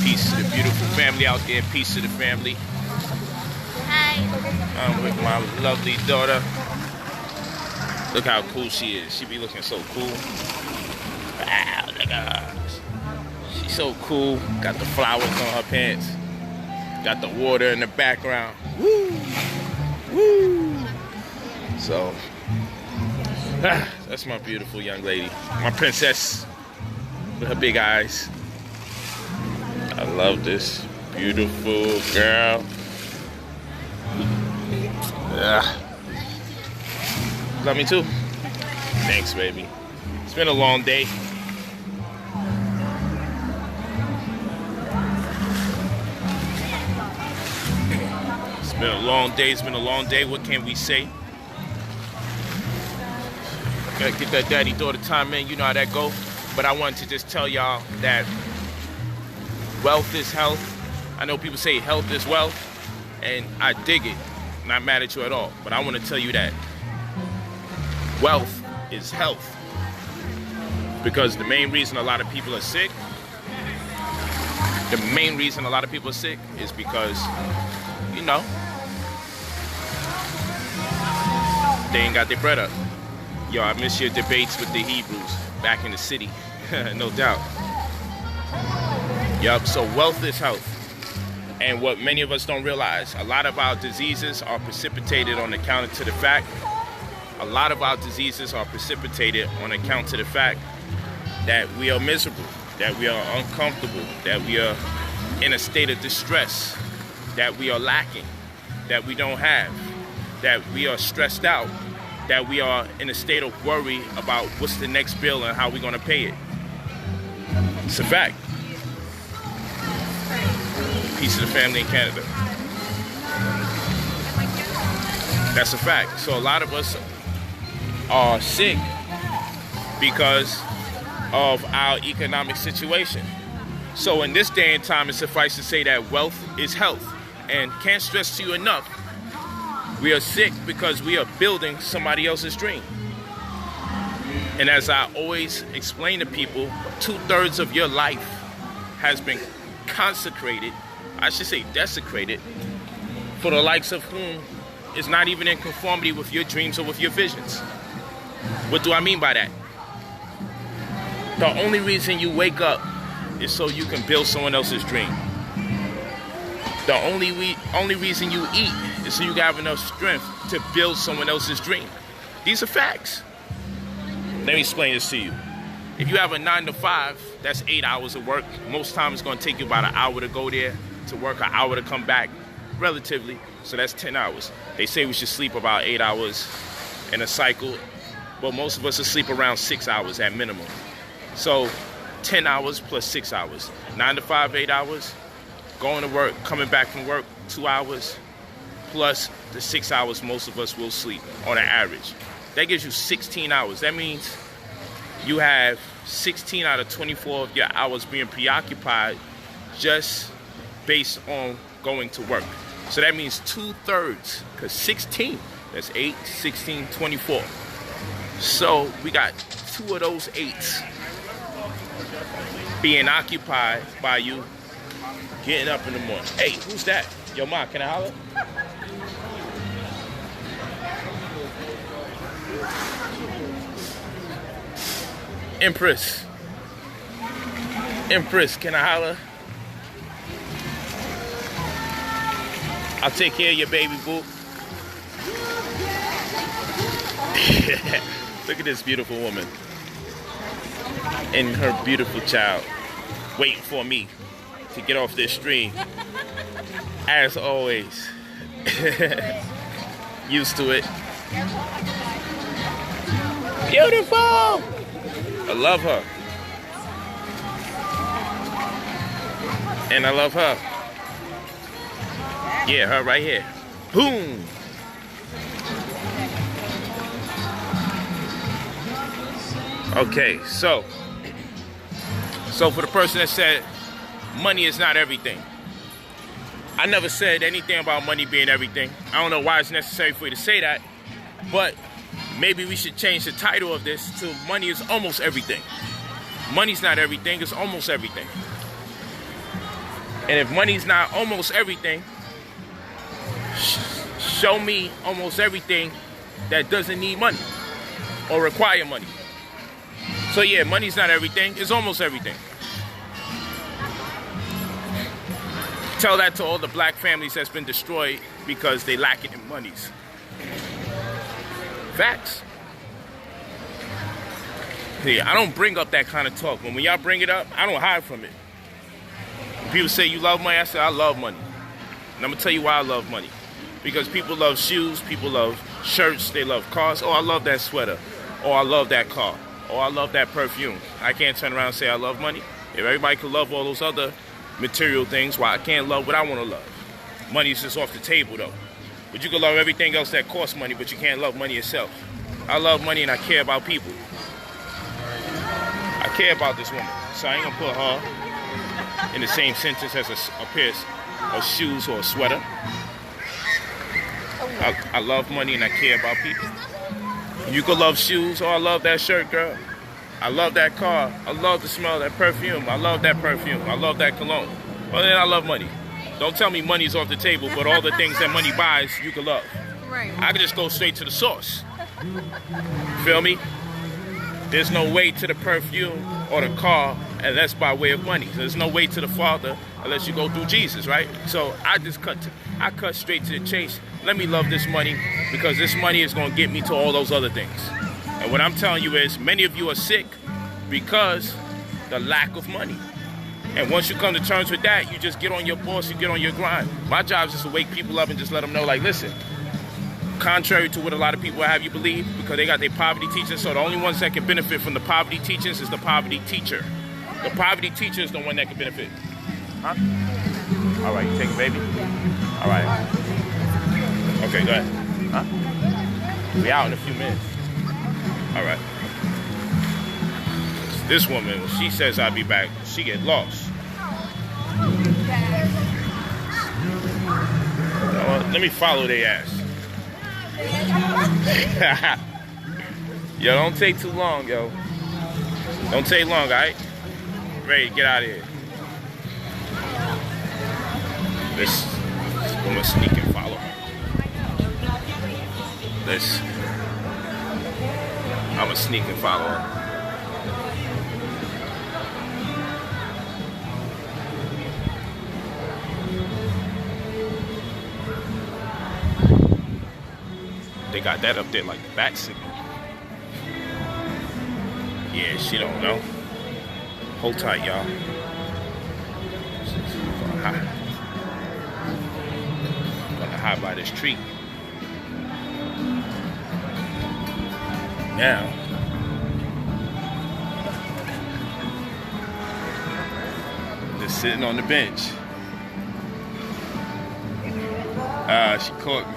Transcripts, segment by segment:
Peace to the beautiful family out there. Peace to the family. Hi. I'm with my lovely daughter. Look how cool she is. She be looking so cool. Wow, look at her. She's so cool. Got the flowers on her pants. Got the water in the background. Woo! Woo! So, that's my beautiful young lady. My princess with her big eyes. I love this beautiful girl. Yeah. Love me too? Thanks, baby. It's been a long day. It's been a long day. It's been a long day. What can we say? Gotta get that daddy-daughter time in. You know how that go. But I wanted to just tell y'all that wealth is health. I know people say health is wealth, and I dig it. Not mad at you at all. But I want to tell you that wealth is health. Because the main reason a lot of people are sick, is because, you know, they ain't got their bread up. Yo, I miss your debates with the Hebrews back in the city. No doubt. Yup, so wealth is health. And what many of us don't realize, a lot of our diseases are precipitated on account to the fact that we are miserable, that we are uncomfortable, that we are in a state of distress, that we are lacking, that we don't have, that we are stressed out, that we are in a state of worry about what's the next bill and how we're going to pay it. It's a fact. Peace of the family in Canada. That's a fact. So a lot of us are sick because of our economic situation. So in this day and time, it's suffice to say that wealth is health. And can't stress to you enough, we are sick because we are building somebody else's dream. And as I always explain to people, 2/3 of your life has been consecrated, I should say desecrated, for the likes of whom is not even in conformity with your dreams or with your visions. What do I mean by that? The only reason you wake up is so you can build someone else's dream. The only reason you eat is so you can have enough strength to build someone else's dream. These are facts. Let me explain this to you. If you have a 9 to 5, that's 8 hours of work. Most times it's going to take you about an hour to go there to work, an hour to come back, relatively. So that's 10 hours. They say we should sleep about 8 hours in a cycle, but most of us will sleep around 6 hours at minimum. So 10 hours plus 6 hours. 9 to 5, 8 hours. Going to work, coming back from work, 2 hours, plus the 6 hours most of us will sleep on an average. That gives you 16 hours. That means you have 16 out of 24 of your hours being preoccupied just based on going to work. So that means 2/3, because 16, that's 8, 16, 24. So we got 2 of those 8s being occupied by you getting up in the morning. Hey, who's that? Yo, Ma, can I holler? Empress, can I holler? I'll take care of your baby, boo. Look at this beautiful woman and her beautiful child waiting for me to get off this stream. As always. Used to it. Beautiful! I love her. And I love her. Yeah, her right here. Boom! Okay, so for the person that said money is not everything, I never said anything about money being everything. I don't know why it's necessary for you to say that, but maybe we should change the title of this to money is almost everything. Money's not everything, it's almost everything. And if money's not almost everything, show me almost everything that doesn't need money or require money. So yeah, money's not everything, it's almost everything. Tell that to all the black families that's been destroyed because they lacking in monies. Facts. Yeah, I don't bring up that kind of talk. When y'all bring it up, I don't hide from it. When people say you love money, I say I love money. And I'm gonna tell you why I love money. Because people love shoes, people love shirts, they love cars. Oh, I love that sweater. Oh, I love that car. Oh, I love that perfume. I can't turn around and say I love money. If everybody could love all those other material things, why I can't love what I want to love? Money's just off the table though. But you can love everything else that costs money, but you can't love money itself. I love money and I care about people. I care about this woman, so I ain't gonna put her in the same sentence as a pair of shoes or a sweater. I love money and I care about people. You can love shoes. Oh, I love that shirt, girl. I love that car. I love the smell of that perfume. I love that perfume. I love that cologne. Well, then I love money. Don't tell me money's off the table, but all the things that money buys, you can love. Right. I can just go straight to the source. Feel me? There's no way to the perfume or the car unless by way of money. There's no way to the Father unless you go through Jesus, right? So I cut straight to the chase. Let me love this money because this money is going to get me to all those other things. And what I'm telling you is many of you are sick because the lack of money. And once you come to terms with that, you just get on your boss, you get on your grind. My job is just to wake people up and just let them know, like, listen, contrary to what a lot of people have you believe, because they got their poverty teachings, so the only ones that can benefit from the poverty teachings is the poverty teacher. The poverty teacher is the one that can benefit. Huh? All right, you take it, baby? All right. Okay, go ahead. Huh? We out in a few minutes. All right. This woman, when she says I'll be back, she get lost. Let me follow their ass. Yo, don't take too long, yo. Don't take long, all right? Ready to get out of here. This woman sneak and follow. I'm a sneak and follow her. They got that up there like the bat signal. Yeah, she don't know. Hold tight, y'all. Gonna hide by this tree. Now, just sitting on the bench. She caught me.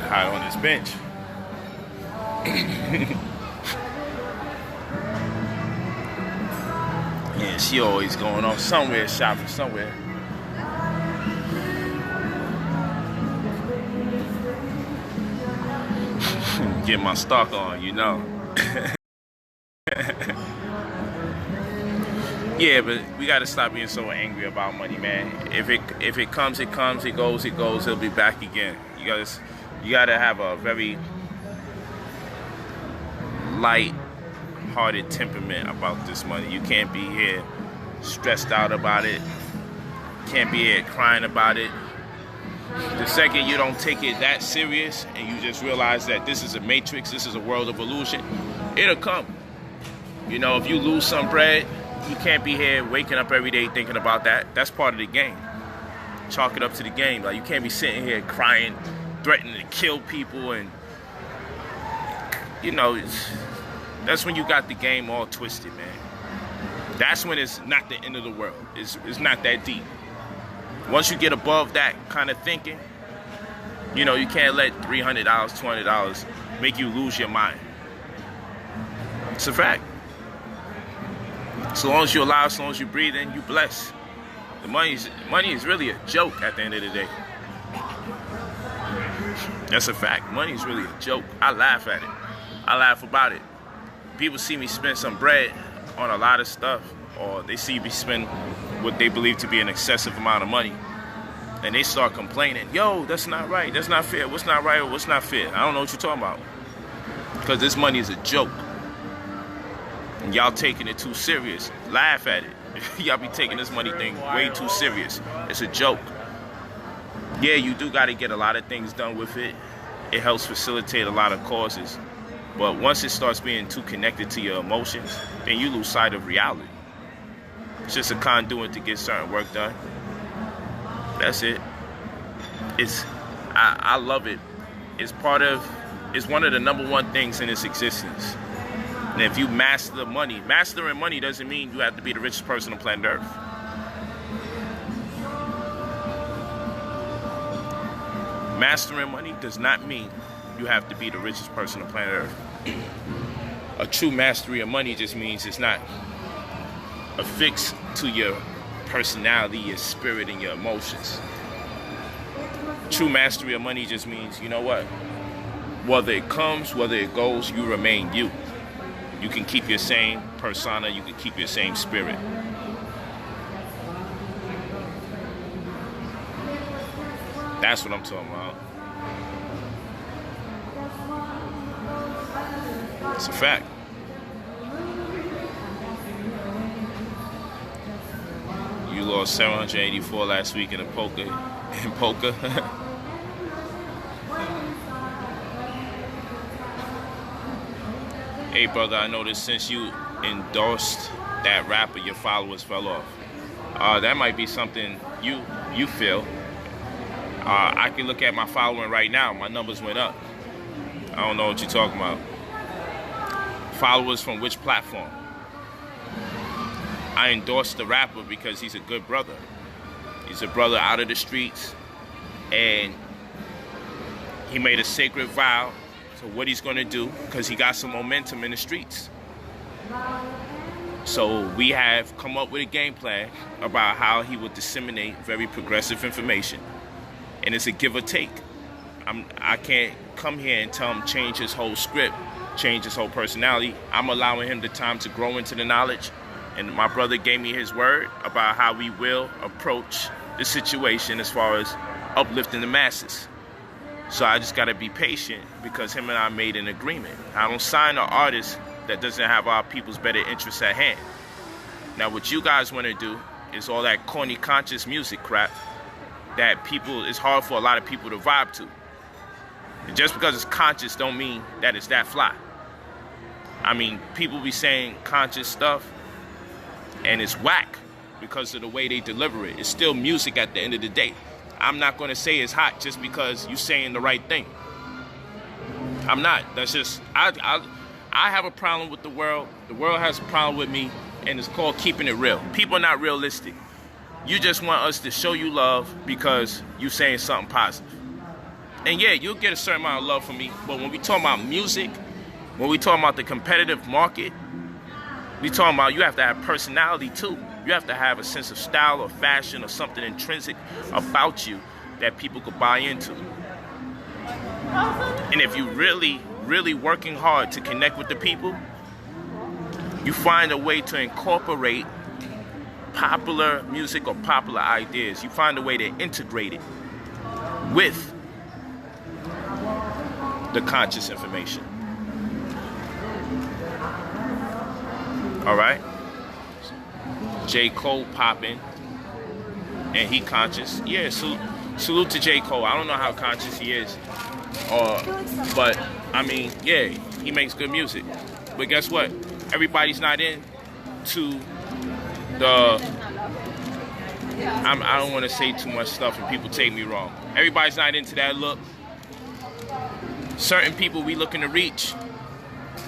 Hide on this bench. Yeah, she always going off somewhere, shopping somewhere. Get my stock on, you know. Yeah, but we gotta stop being so angry about money, man. If it comes, it comes. It goes, it goes. It'll be back again. You gotta have a very light-hearted temperament about this money. You can't be here stressed out about it. Can't be here crying about it. The second you don't take it that serious and you just realize that this is a matrix, this is a world of illusion, it'll come. You know, if you lose some bread, you can't be here waking up every day thinking about that. That's part of the game. Chalk it up to the game. Like, you can't be sitting here crying, threatening to kill people, and you know, that's when you got the game all twisted, man. That's when it's not the end of the world. It's not that deep. Once you get above that kind of thinking, you know, you can't let $300, $200 make you lose your mind. It's a fact. So long as you're alive, so long as you breathe in, you blessed. The money is really a joke at the end of the day. That's a fact. Money is really a joke. I laugh at it. I laugh about it. People see me spend some bread on a lot of stuff, or they see me spend what they believe to be an excessive amount of money, and they start complaining, yo, that's not right, that's not fair, what's not right or what's not fair? I don't know what you're talking about. Because this money is a joke. And y'all taking it too serious. Laugh at it. Y'all be taking this money thing way too serious. It's a joke. Yeah, you do got to get a lot of things done with it. It helps facilitate a lot of causes. But once it starts being too connected to your emotions, then you lose sight of reality. It's just a conduit to get certain work done. That's it. I love it. It's one of the number one things in its existence. And if you master money, mastering money doesn't mean you have to be the richest person on planet Earth. Mastering money does not mean you have to be the richest person on planet Earth. A true mastery of money just means it's not affixed to your personality, your spirit, and your emotions. True mastery of money just means, you know what? Whether it comes, whether it goes, you remain you. You can keep your same persona, you can keep your same spirit. That's what I'm talking about. It's a fact. You lost 784 last week in poker. Hey brother, I noticed since you endorsed that rapper, your followers fell off. That might be something you feel. I can look at my following right now. My numbers went up. I don't know what you're talking about. Followers from which platform? I endorsed the rapper because he's a good brother. He's a brother out of the streets, and he made a sacred vow to what he's going to do because he got some momentum in the streets. So we have come up with a game plan about how he will disseminate very progressive information, and it's a give or take. I can't come here and tell him change his whole script, change his whole personality. I'm allowing him the time to grow into the knowledge. And my brother gave me his word about how we will approach the situation as far as uplifting the masses. So I just got to be patient because him and I made an agreement. I don't sign an artist that doesn't have our people's better interests at hand. Now what you guys want to do is all that corny conscious music crap that it's hard for a lot of people to vibe to. And just because it's conscious don't mean that it's that fly. I mean, people be saying conscious stuff and it's whack because of the way they deliver it. It's still music at the end of the day. I'm not going to say it's hot just because you're saying the right thing. I'm not. That's just, I have a problem with the world. The world has a problem with me, and it's called keeping it real. People are not realistic. You just want us to show you love because you're saying something positive. And yeah, you'll get a certain amount of love from me, but when we talk about music, when we talk about the competitive market, we talking about you have to have personality too. You have to have a sense of style or fashion or something intrinsic about you that people could buy into. And if you really, really working hard to connect with the people, you find a way to incorporate popular music or popular ideas. You find a way to integrate it with the conscious information. All right? J. Cole popping, and he conscious. Yeah, salute to J. Cole. I don't know how conscious he is, but I mean, yeah, he makes good music. But guess what? Everybody's not into the. I don't want to say too much stuff, and people take me wrong. Everybody's not into that look. Certain people we looking to reach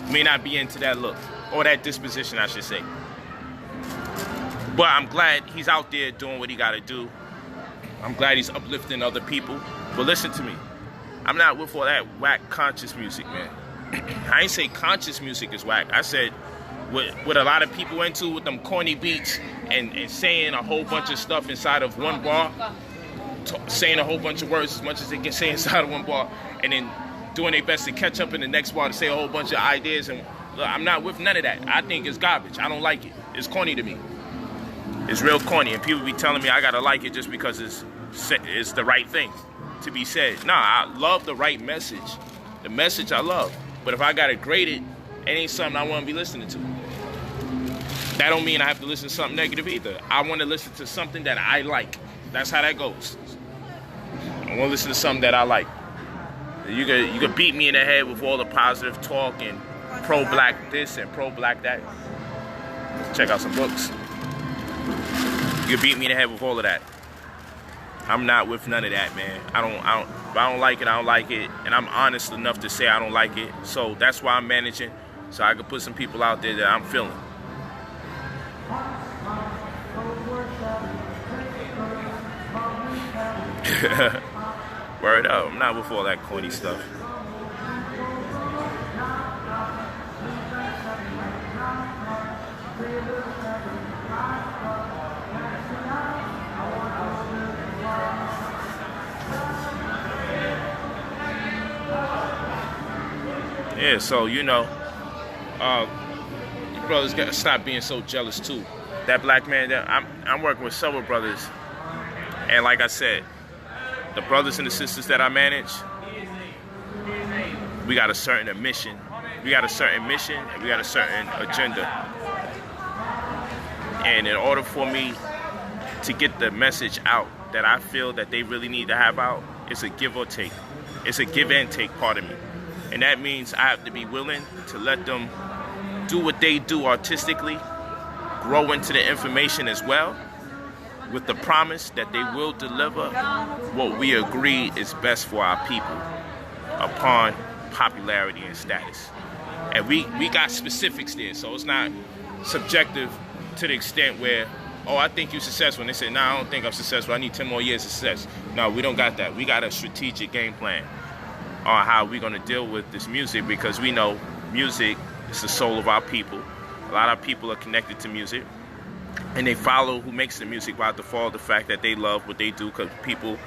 may not be into that look. Or that disposition, I should say. But I'm glad he's out there doing what he got to do. I'm glad he's uplifting other people. But listen to me. I'm not with all that whack conscious music, man. I ain't say conscious music is whack. I said what a lot of people into with them corny beats and saying a whole bunch of stuff inside of one bar. saying a whole bunch of words as much as they can say inside of one bar, and then doing their best to catch up in the next bar to say a whole bunch of ideas. And look, I'm not with none of that. I think it's garbage. I don't like it. It's corny to me. It's real corny, and people be telling me I gotta like it just because it's the right thing to be said. Nah, I love the right message. The message I love. But if I gotta grade it, it ain't something I want to be listening to. That don't mean I have to listen to something negative either. I want to listen to something that I like. That's how that goes. I want to listen to something that I like. You could beat me in the head with all the positive talk and pro-black this and pro-black that. Check out some books. You could beat me in the head with all of that. I'm not with none of that, man. If I don't like it, I don't like it. And I'm honest enough to say I don't like it. So that's why I'm managing. So I can put some people out there that I'm feeling. Word up. I'm not with all that corny stuff. Yeah, so you brothers gotta stop being so jealous too. That black man, I'm working with several brothers, and like I said, the brothers and the sisters that I manage, we got a certain mission. We got a certain mission, and we got a certain agenda. And in order for me to get the message out that I feel that they really need to have out, it's a give or take. It's a give and take part of me. And that means I have to be willing to let them do what they do artistically, grow into the information as well, with the promise that they will deliver what we agree is best for our people upon popularity and status. And we got specifics there, so it's not subjective to the extent where, oh, I think you're successful. And they say, I don't think I'm successful. I need 10 more years of success. No, we don't got that. We got a strategic game plan on how we're going to deal with this music, because we know music is the soul of our people. A lot of people are connected to music, and they follow who makes the music by default, the fact that they love what they do, because people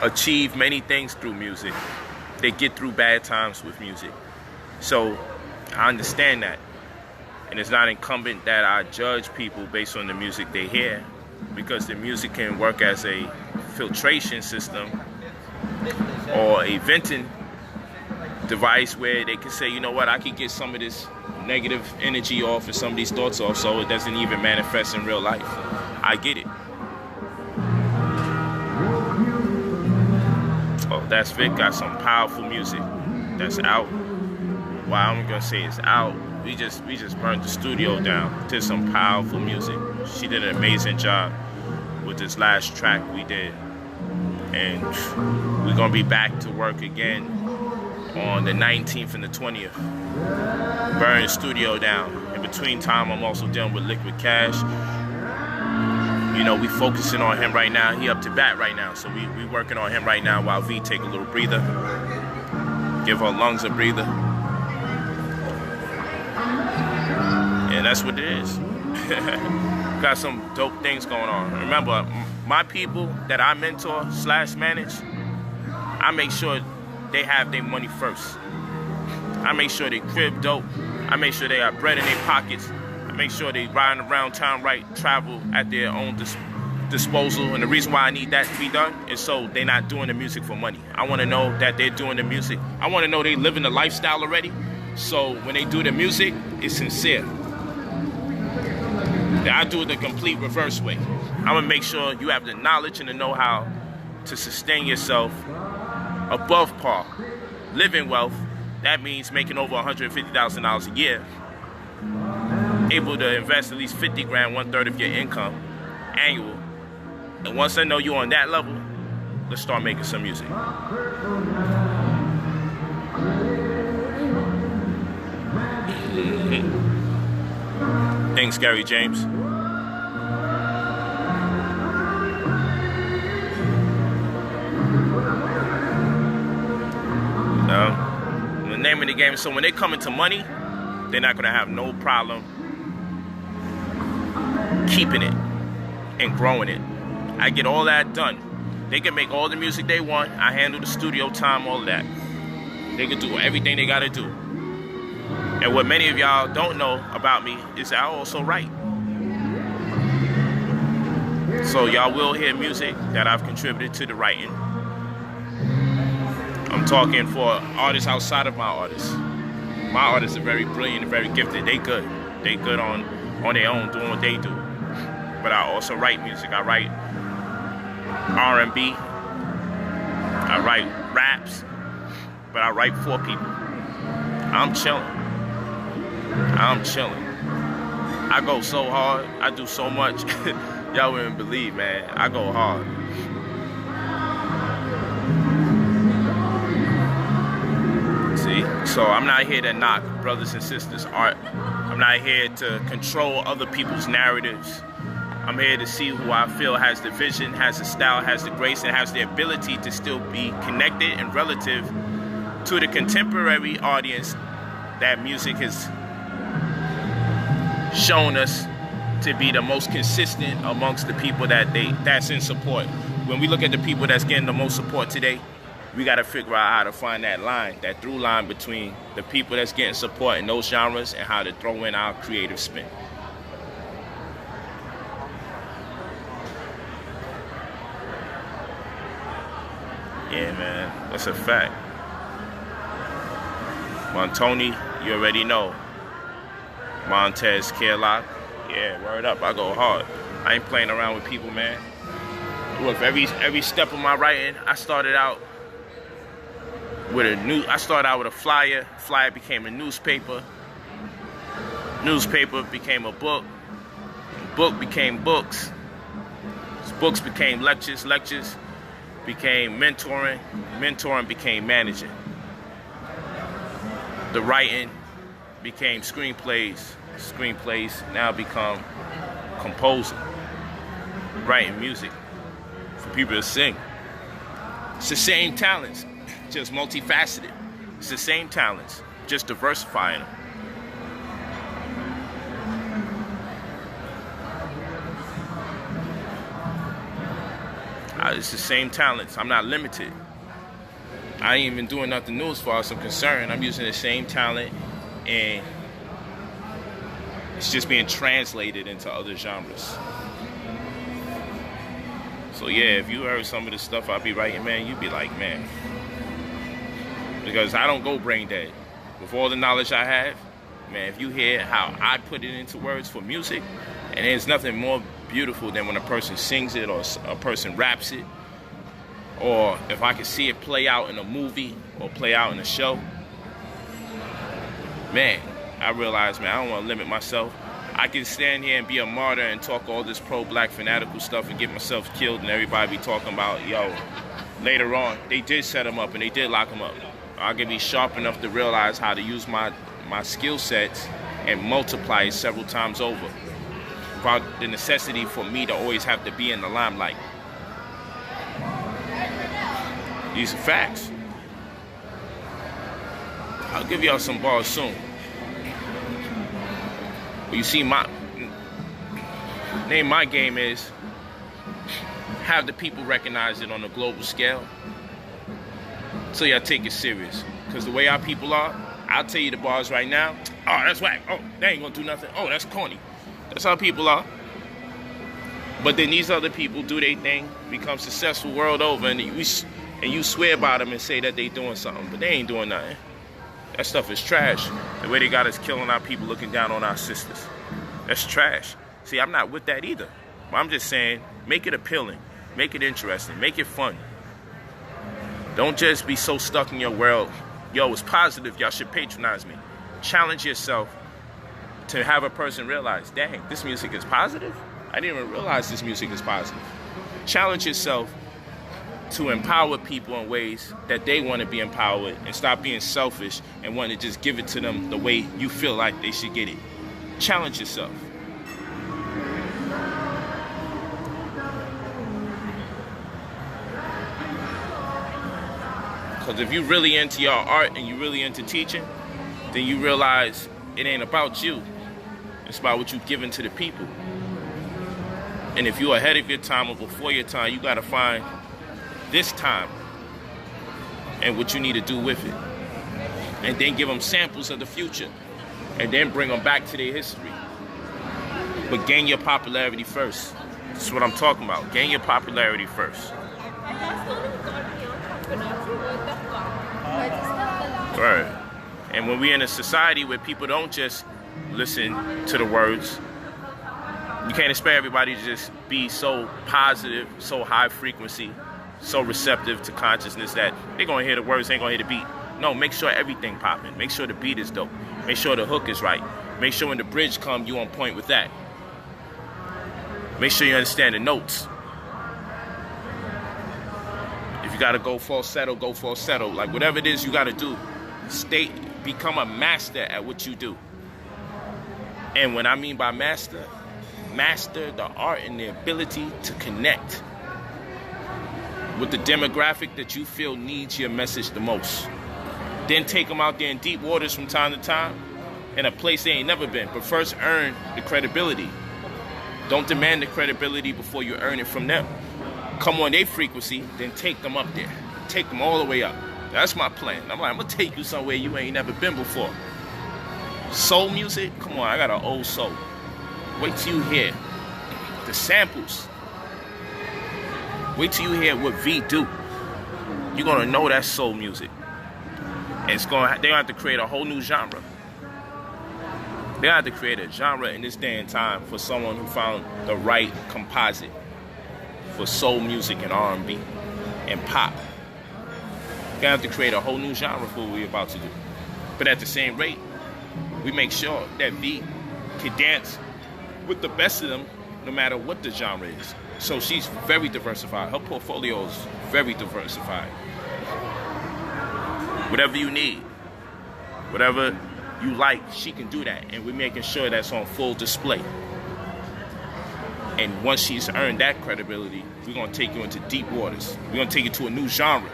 achieve many things through music. They get through bad times with music. So I understand that. And it's not incumbent that I judge people based on the music they hear, because the music can work as a filtration system or a venting device where they can say, you know what, I can get some of this negative energy off and some of these thoughts off so it doesn't even manifest in real life. I get it. Oh, that's Vic got some powerful music that's out. Well, I'm gonna say it's out. We just burned the studio down to some powerful music. She did an amazing job with this last track we did. And we're gonna be back to work again on the 19th and the 20th. Burn the studio down. In between time, I'm also dealing with Liquid Cash. We focusing on him right now. He up to bat right now, so we working on him right now while V take a little breather. Give her lungs a breather. And that's what it is. Got some dope things going on. Remember, my people that I mentor / manage, I make sure they have their money first. I make sure they crib dope. I make sure they got bread in their pockets. I make sure they riding around town right, travel at their own disposal. And the reason why I need that to be done is so they're not doing the music for money. I want to know that they're doing the music. I want to know they living the lifestyle already. So when they do the music, it's sincere. I do it the complete reverse way. I'm going to make sure you have the knowledge and the know-how to sustain yourself above par. Living wealth, that means making over $150,000 a year. Able to invest at least 50 grand, 1/3 of your income, annual. And once I know you're on that level, let's start making some music. Thanks, Gary James. The name of the game is so when they come into money, they're not going to have no problem keeping it and growing it I get all that done. They can make all the music they want. I handle the studio time, all of that. They can do everything they gotta do. And what many of y'all don't know about me is I also write. So y'all will hear music that I've contributed to the writing. I'm talking for artists outside of my artists. My artists are very brilliant and very gifted. They good. They good on their own, doing what they do. But I also write music. I write R&B. I write raps. But I write for people. I'm chilling. I go so hard. I do so much. Y'all wouldn't believe, man. I go hard. See? So I'm not here to knock brothers and sisters' art. I'm not here to control other people's narratives. I'm here to see who I feel has the vision, has the style, has the grace, and has the ability to still be connected and relative to the contemporary audience that music has shown us to be the most consistent amongst the people that's in support. When we look at the people that's getting the most support today, we got to figure out how to find that line, that through line between the people that's getting support in those genres and how to throw in our creative spin. Yeah, man, that's a fact. Montoni, you already know. Montez, Kerlock, yeah, word up, I go hard. I ain't playing around with people, man. With every step of my writing, I started out with a flyer. Flyer became a newspaper. Newspaper became a book. Book became books. Books became lectures. Lectures became mentoring. Mentoring became managing. The writing became screenplays. Screenplays now become composing. Writing music for people to sing. It's the same talents, just multifaceted. It's the same talents, just diversifying them. It's the same talents. I'm not limited. I ain't even doing nothing new as far as I'm concerned. I'm using the same talent, and it's just being translated into other genres. So yeah, if you heard some of the stuff I be writing, man, you'd be like, man. Because I don't go brain dead. With all the knowledge I have, man, if you hear how I put it into words for music, and there's nothing more beautiful than when a person sings it or a person raps it, or if I can see it play out in a movie or play out in a show, man, I realize, man, I don't want to limit myself. I can stand here and be a martyr and talk all this pro-black fanatical stuff and get myself killed, and everybody be talking about, yo, later on, they did set him up and they did lock him up. I can be sharp enough to realize how to use my skill sets and multiply it several times over without the necessity for me to always have to be in the limelight. These are facts. I'll give y'all some bars soon. But you see, my game is have the people recognize it on a global scale, so y'all take it serious. Because the way our people are, I'll tell you the bars right now. Oh, that's whack. Oh, they ain't gonna do nothing. Oh, that's corny. That's how people are. But then these other people do their thing, become successful world over, and you swear by them and say that they doing something, but they ain't doing nothing. That stuff is trash. The way they got us killing our people, looking down on our sisters. That's trash. See, I'm not with that either. But I'm just saying, make it appealing. Make it interesting. Make it fun. Don't just be so stuck in your world. Yo, it's positive. Y'all should patronize me. Challenge yourself to have a person realize, dang, this music is positive? I didn't even realize this music is positive. Challenge yourself to empower people in ways that they want to be empowered, and stop being selfish and want to just give it to them the way you feel like they should get it. Challenge yourself. Because if you're really into your art and you're really into teaching, then you realize it ain't about you. It's about what you've given to the people. And if you're ahead of your time or before your time, you got to find this time and what you need to do with it. And then give them samples of the future. And then bring them back to their history. But gain your popularity first. That's what I'm talking about. Gain your popularity first. Right. And when we're in a society where people don't just listen to the words, you can't expect everybody to just be so positive, so high frequency, so receptive to consciousness that they're going to hear the words, they ain't going to hear the beat. No, make sure everything popping. Make sure the beat is dope. Make sure the hook is right. Make sure when the bridge comes, you on point with that. Make sure you understand the notes. If you got to go falsetto, go falsetto. Like whatever it is you got to do, become a master at what you do. And what I mean by master the art and the ability to connect with the demographic that you feel needs your message the most. Then take them out there in deep waters from time to time in a place they ain't never been. But first earn the credibility. Don't demand the credibility before you earn it from them. Come on their frequency, then take them up there. Take them all the way up. That's my plan. I'm going to take you somewhere you ain't never been before. Soul music? Come on, I got an old soul. Wait till you hear the samples. Wait till you hear what V do. You're going to know that's soul music. And they're going to have to create a whole new genre. They have to create a genre in this day and time for someone who found the right composite for soul music and R&B and pop. They have to create a whole new genre for what we're about to do. But at the same rate, we make sure that V can dance with the best of them no matter what the genre is. So she's very diversified. Her portfolio is very diversified. Whatever you need, whatever you like, she can do that. And we're making sure that's on full display. And once she's earned that credibility, we're going to take you into deep waters. We're going to take you to a new genre.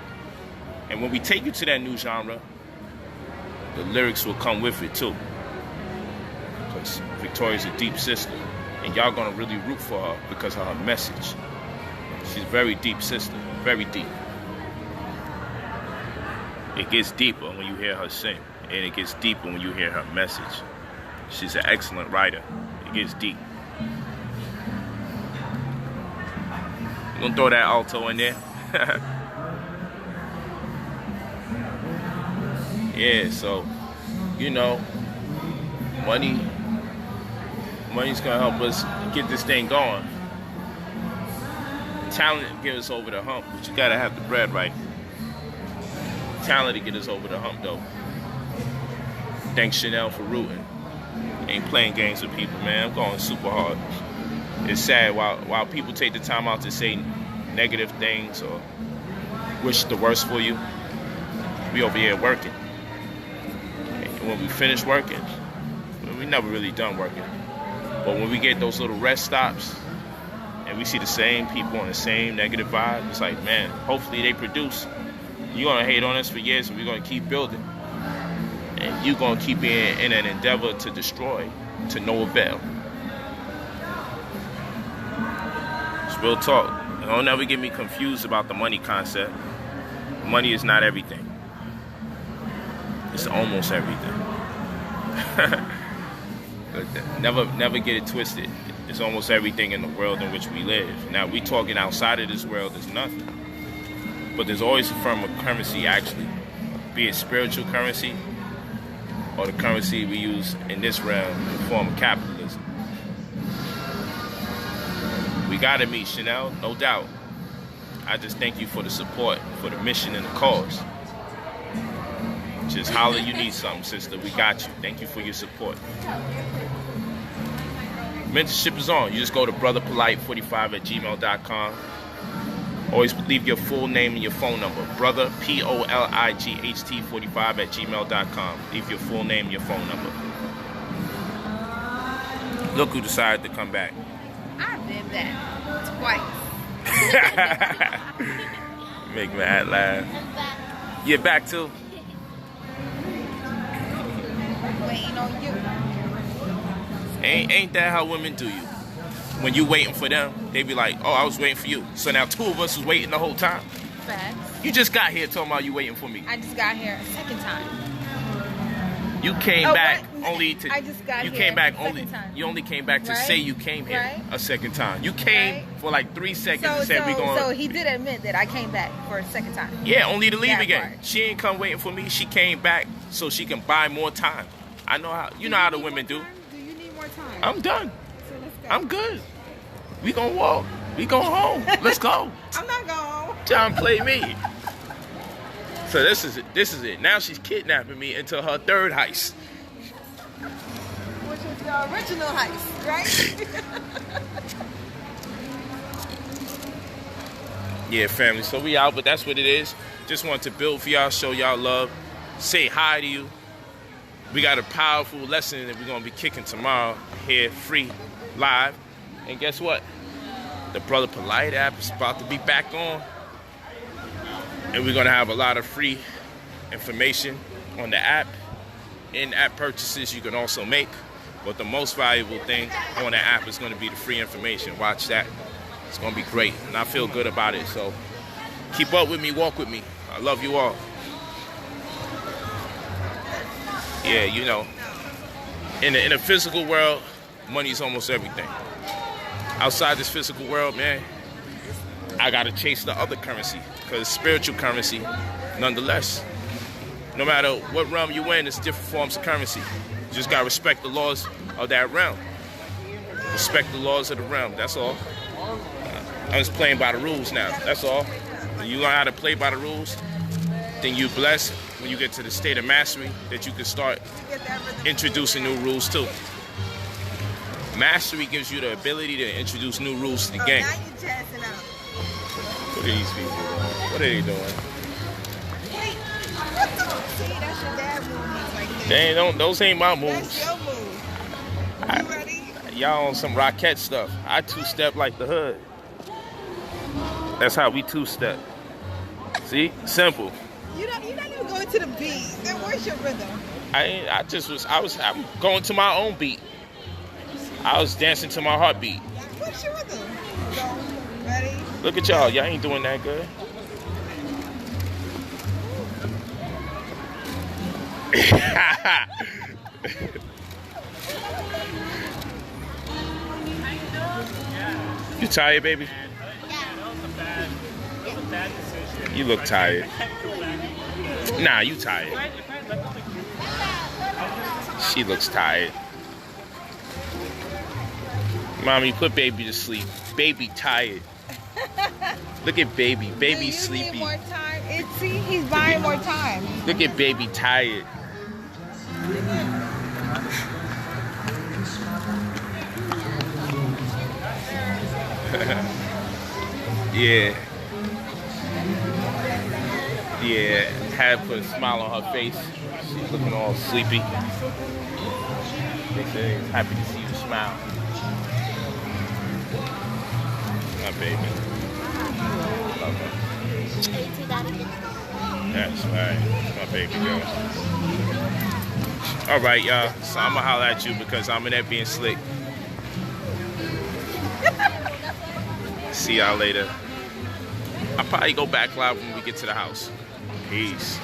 And when we take you to that new genre, the lyrics will come with it too. Because Victoria's a deep sister. And y'all going to really root for her because of her message. She's a very deep sister. Very deep. It gets deeper when you hear her sing. And it gets deeper when you hear her message. She's an excellent writer. It gets deep. You gonna throw that alto in there? Yeah, so, you know, money's gonna help us get this thing going. Talent gets us over the hump, but you gotta have the bread right. Talent to get us over the hump, though. Thanks Chanel for rooting. Ain't playing games with people, man. I'm going super hard. It's sad while people take the time out to say negative things or wish the worst for you, we over here working. And when we finish working, we never really done working. But when we get those little rest stops and we see the same people on the same negative vibe, it's like, man, hopefully they produce. You're going to hate on us for years and we're going to keep building. And you're going to keep in an endeavor to destroy, to no avail. It's real talk. Don't ever get me confused about the money concept. Money is not everything. It's almost everything. Never get it twisted. It's almost everything in the world in which we live. Now, we talking outside of this world, there's nothing. But there's always a form of currency, actually. Be it spiritual currency or the currency we use in this realm in the form of capitalism. We gotta meet, Chanel, no doubt. I just thank you for the support, for the mission and the cause. Just holler you need something, sister. We got you. Thank you for your support. Mentorship is on. You just go to brotherpolight45@gmail.com. Always leave your full name and your phone number. Brother, POLIGHT45@gmail.com. Leave your full name and your phone number. Look who decided to come back. I did that twice. Make Matt laugh. You back too? Waiting on you. Ain't that how women do you? when you waiting for them, they be like, oh, I was waiting for you. So now 2 of us was waiting the whole time. Facts. You just got here talking about you waiting for me. I just got here a second time. You came back only to. I just got you here came back a only. second time. You only came back to Right? say you came here Right? a second time. You came for like 3 seconds and said we going. So he did admit that I came back for a second time. Yeah, only to leave That again. part. She ain't come waiting for me. She came back so she can buy more time. I know how. You know how the women do. Do you need more time? I'm done. So let's go. I'm good. We gonna walk. We going home. Let's go. I'm not going. John, play me. So this is it. This is it. Now she's kidnapping me into her 3rd heist. Which was the original heist, right? Yeah, family. So we out, but that's what it is. Just wanted to build for y'all, show y'all love, say hi to you. We got a powerful lesson that we're gonna be kicking tomorrow here, free, live. And guess what? The Brother Polight app is about to be back on. And we're gonna have a lot of free information on the app. In-app purchases you can also make. But the most valuable thing on the app is gonna be the free information. Watch that. It's gonna be great. And I feel good about it. So keep up with me, walk with me. I love you all. Yeah, you know, in the physical world, money's almost everything. Outside this physical world, man, I gotta chase the other currency, because spiritual currency, nonetheless. No matter what realm you in, it's different forms of currency. You just gotta respect the laws of that realm. Respect the laws of the realm, that's all. I'm just playing by the rules now, that's all. When you learn how to play by the rules, then you blessed when you get to the state of mastery that you can start introducing new rules too. Mastery gives you the ability to introduce new rules to the game. Now you jazzing up. Look at these people. What are they doing? Wait, what the? See, that's your dad movements right there. They ain't, those ain't my moves. That's your move. You ready? Y'all on some Rockette stuff. I two-step like the hood. That's how we two-step. See? Simple. You're not even going to the beat. Then where's your rhythm? I'm going to my own beat. I was dancing to my heartbeat. What's your rhythm? Go. Ready? Look at y'all. Y'all ain't doing that good. You tired, baby? You look tired. Nah, you tired. She looks tired. Mommy, put baby to sleep. Baby tired. Look at baby. Baby sleepy. You need more time. See, he's buying more time. Look at baby tired. Yeah. Yeah, had put a smile on her face. She's looking all sleepy. They say it's happy to see you smile. My baby. Love her. That's right. My baby girl. All right, y'all. So I'm gonna holler at you because I'm in there being slick. See y'all later. I'll probably go back live when we get to the house. Peace.